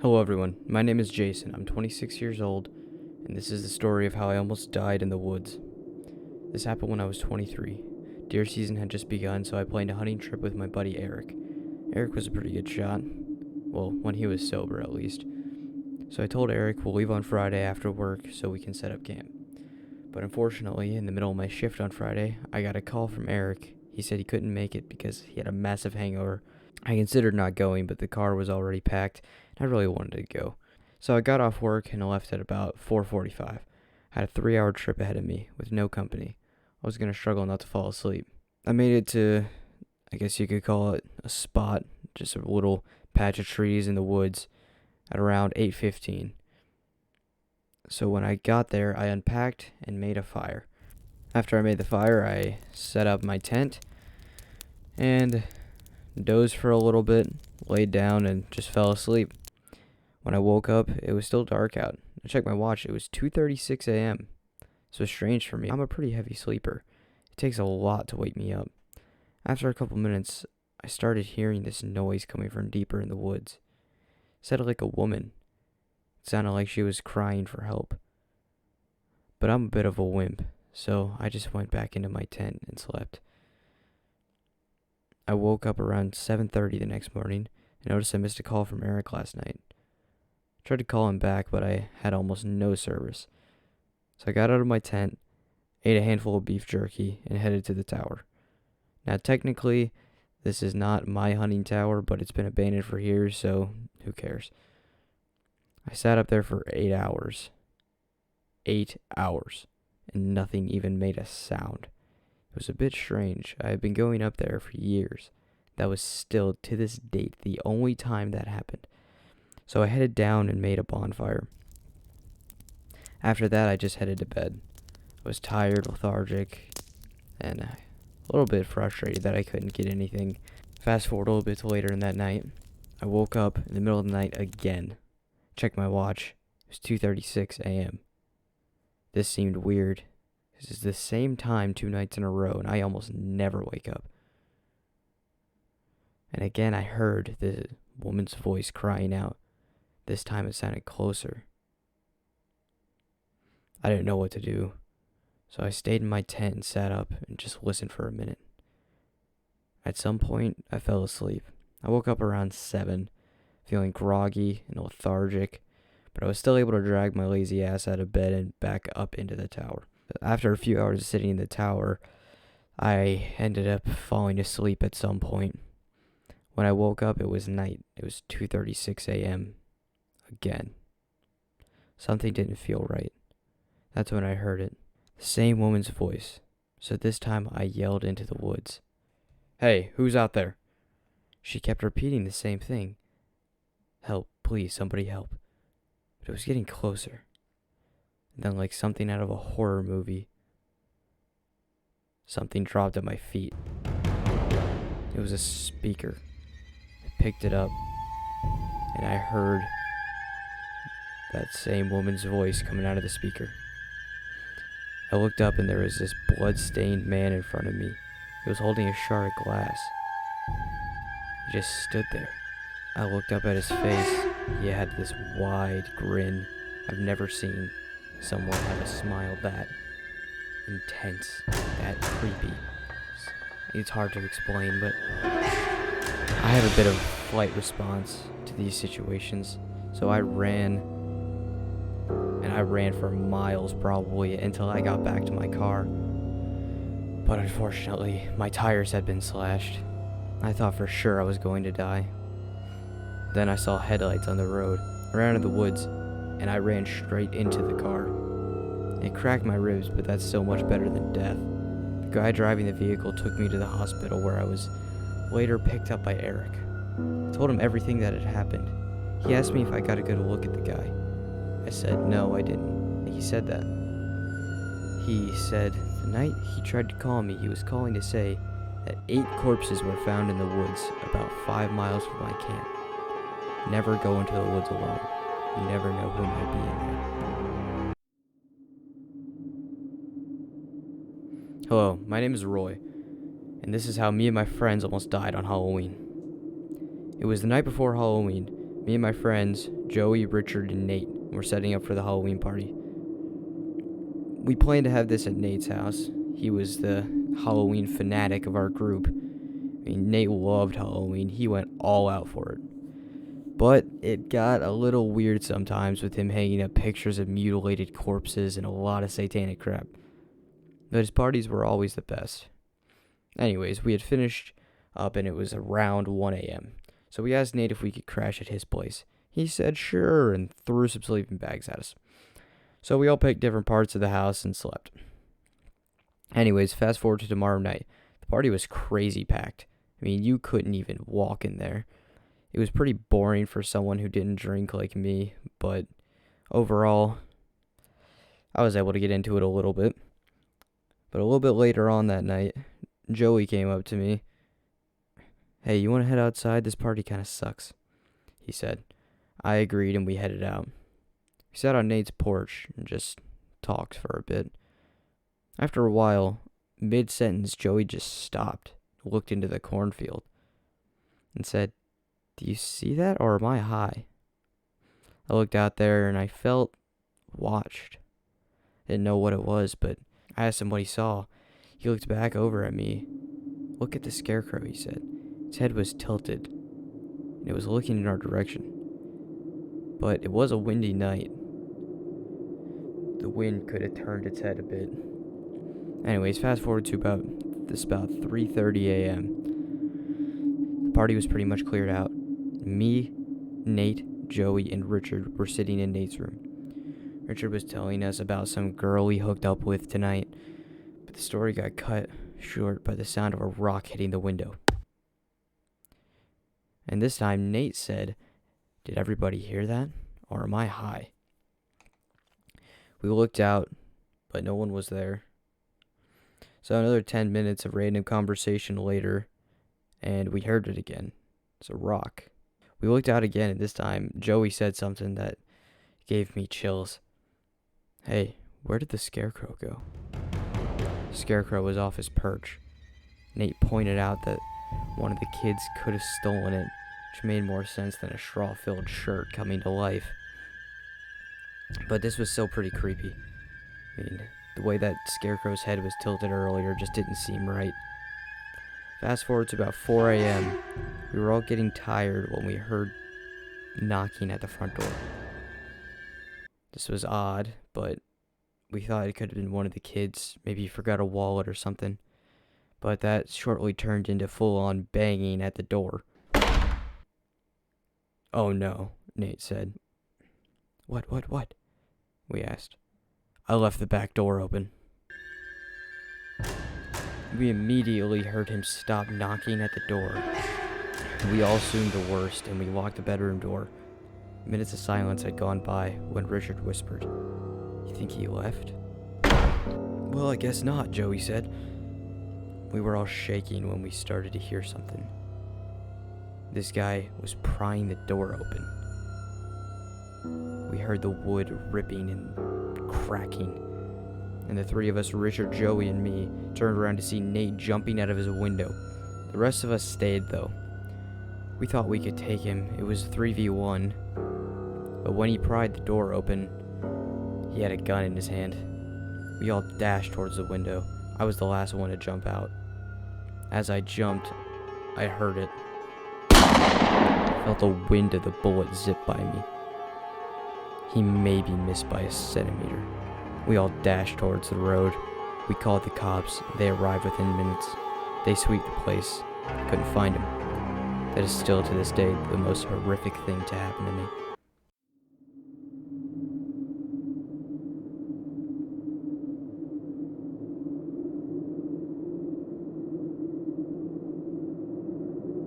Hello everyone, my name is Jason. I'm 26 years old, and this is the story of how I almost died in the woods. This happened when I was 23. Deer season had just begun, so I planned a hunting trip with my buddy Eric. Eric was a pretty good shot. Well, when he was sober at least. So I told Eric we'll leave on Friday after work so we can set up camp. But unfortunately, in the middle of my shift on Friday, I got a call from Eric. He said he couldn't make it because he had a massive hangover. I considered not going, but the car was already packed, and I really wanted to go. So I got off work and left at about 4:45. I had a 3-hour trip ahead of me with no company. I was going to struggle not to fall asleep. I made it to, I guess you could call it a spot, just a little patch of trees in the woods at around 8:15. So when I got there, I unpacked and made a fire. After I made the fire, I set up my tent and dozed for a little bit, laid down, and just fell asleep. When I woke up, it was still dark out. I checked my watch. It was 2:36 a.m. So strange for me. I'm a pretty heavy sleeper. It takes a lot to wake me up. After a couple minutes, I started hearing this noise coming from deeper in the woods. It sounded like a woman. It sounded like she was crying for help. But I'm a bit of a wimp, so I just went back into my tent and slept. I woke up around 7:30 the next morning and noticed I missed a call from Eric last night. I tried to call him back, but I had almost no service. So I got out of my tent, ate a handful of beef jerky, and headed to the tower. Now, technically, this is not my hunting tower, but it's been abandoned for years, so who cares? I sat up there for 8 hours. 8 hours. And nothing even made a sound. It was a bit strange. I had been going up there for years. That was still, to this date, the only time that happened. So I headed down and made a bonfire. After that, I just headed to bed. I was tired, lethargic, and a little bit frustrated that I couldn't get anything. Fast forward a little bit to later in that night. I woke up in the middle of the night again. Checked my watch. It was 2:36 a.m. This seemed weird. This is the same time 2 nights in a row, and I almost never wake up. And again, I heard the woman's voice crying out. This time it sounded closer. I didn't know what to do, so I stayed in my tent and sat up and just listened for a minute. At some point, I fell asleep. I woke up around 7, feeling groggy and lethargic, but I was still able to drag my lazy ass out of bed and back up into the tower. After a few hours of sitting in the tower, I ended up falling asleep at some point. When I woke up, it was night. It was 2:36 a.m. again. Something didn't feel right. That's when I heard it. The same woman's voice. So this time I yelled into the woods. "Hey, who's out there?" She kept repeating the same thing. "Help, please, somebody help." But it was getting closer. And then, like something out of a horror movie, something dropped at my feet. It was a speaker. I picked it up, and I heard that same woman's voice coming out of the speaker. I looked up, and there was this blood-stained man in front of me. He was holding a shard of glass. He just stood there. I looked up at his face. He had this wide grin. I've never seen someone have a smile that intense, that creepy. It's hard to explain, but I have a bit of flight response to these situations. So I ran, and I ran for miles probably until I got back to my car. But unfortunately, my tires had been slashed. I thought for sure I was going to die. Then I saw headlights on the road. I ran into the woods, and I ran straight into the car. It cracked my ribs, but that's still much better than death. The guy driving the vehicle took me to the hospital, where I was later picked up by Eric. I told him everything that had happened. He asked me if I got a good look at the guy. I said no, I didn't. He said that. He said the night he tried to call me, he was calling to say that 8 corpses were found in the woods about 5 miles from my camp. Never go into the woods alone. You never know who might be in there. Hello, my name is Roy, and this is how me and my friends almost died on Halloween. It was the night before Halloween. Me and my friends, Joey, Richard, and Nate were setting up for the Halloween party. We planned to have this at Nate's house. He was the Halloween fanatic of our group. I mean, Nate loved Halloween. He went all out for it. But it got a little weird sometimes with him hanging up pictures of mutilated corpses and a lot of satanic crap. But his parties were always the best. Anyways, we had finished up and it was around 1 a.m. So we asked Nate if we could crash at his place. He said sure and threw some sleeping bags at us. So we all picked different parts of the house and slept. Anyways, fast forward to tomorrow night. The party was crazy packed. I mean, you couldn't even walk in there. It was pretty boring for someone who didn't drink like me, but overall, I was able to get into it a little bit. But a little bit later on that night, Joey came up to me. "Hey, you want to head outside? This party kind of sucks," he said. I agreed and we headed out. We sat on Nate's porch and just talked for a bit. After a while, mid-sentence, Joey just stopped, looked into the cornfield, and said, "Do you see that, or am I high?" I looked out there and I felt watched. Didn't know what it was, but I asked him what he saw. He looked back over at me. "Look at the scarecrow," he said. Its head was tilted, and it was looking in our direction. But it was a windy night. The wind could have turned its head a bit. Anyways, fast forward to about 3:30 a.m. The party was pretty much cleared out. Me, Nate, Joey, and Richard were sitting in Nate's room. Richard was telling us about some girl he hooked up with tonight, but the story got cut short by the sound of a rock hitting the window. And this time Nate said, "Did everybody hear that, or am I high?" We looked out, but no one was there. So another 10 minutes of random conversation later, and we heard it again. It's a rock. We looked out again, and this time Joey said something that gave me chills. "Hey, where did the scarecrow go?" The scarecrow was off his perch. Nate pointed out that one of the kids could have stolen it, which made more sense than a straw-filled shirt coming to life. But this was still pretty creepy. I mean, the way that scarecrow's head was tilted earlier just didn't seem right. Fast forward to about 4 a.m. We were all getting tired when we heard knocking at the front door. This was odd, but we thought it could have been one of the kids. Maybe he forgot a wallet or something. But that shortly turned into full-on banging at the door. "Oh no," Nate said. What? We asked. "I left the back door open." We immediately heard him stop knocking at the door. We all assumed the worst, and we locked the bedroom door. Minutes of silence had gone by when Richard whispered, "You think he left?" "Well, I guess not," Joey said. We were all shaking when we started to hear something. This guy was prying the door open. We heard the wood ripping and cracking, and the three of us, Richard, Joey, and me, turned around to see Nate jumping out of his window. The rest of us stayed, though. We thought we could take him. It was 3v1. But when he pried the door open, he had a gun in his hand. We all dashed towards the window. I was the last one to jump out. As I jumped, I heard it. I felt the wind of the bullet zip by me. He maybe missed by a centimeter. We all dashed towards the road. We called the cops. They arrived within minutes. They sweeped the place. Couldn't find him. That is still to this day the most horrific thing to happen to me.